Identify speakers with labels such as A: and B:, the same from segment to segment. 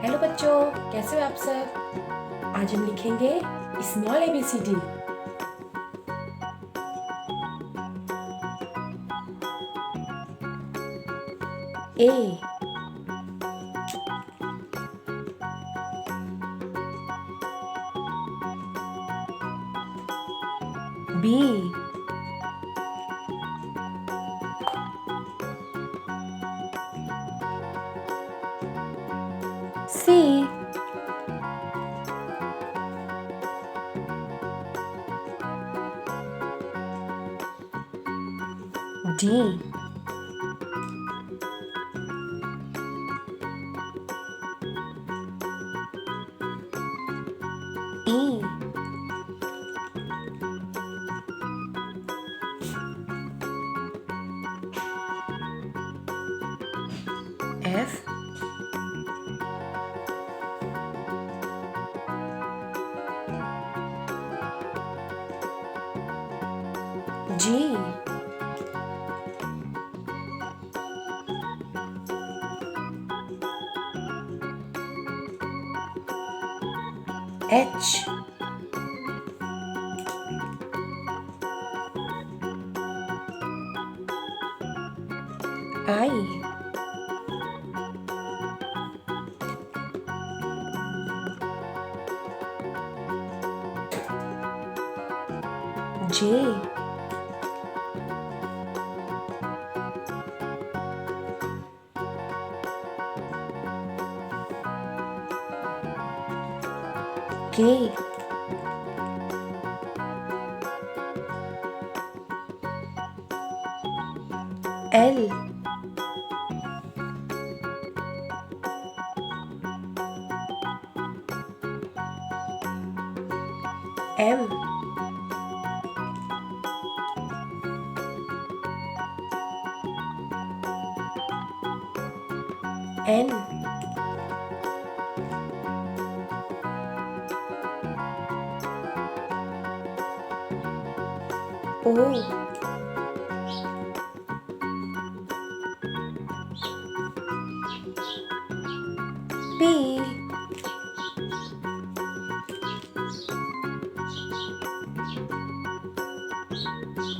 A: Hello बच्चों, कैसे हो आप सब। आज हम लिखेंगे small ABCD। A B C D E F G H I J K L M N O P Q R S T U V W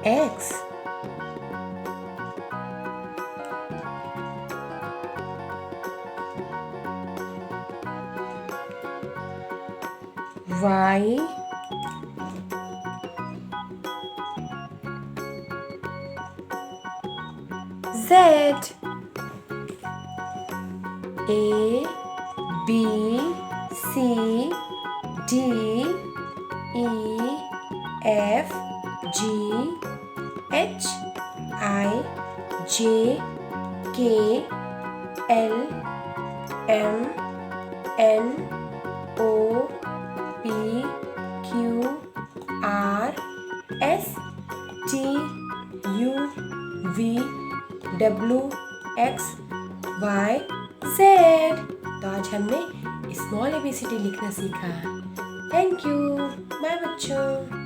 A: X Y Z A B C D E F G H I J K L M N O P Q R S T U V W X Y Z। तो आज हमने small ABCD लिखना सीखा। Thank you, bye बच्चों।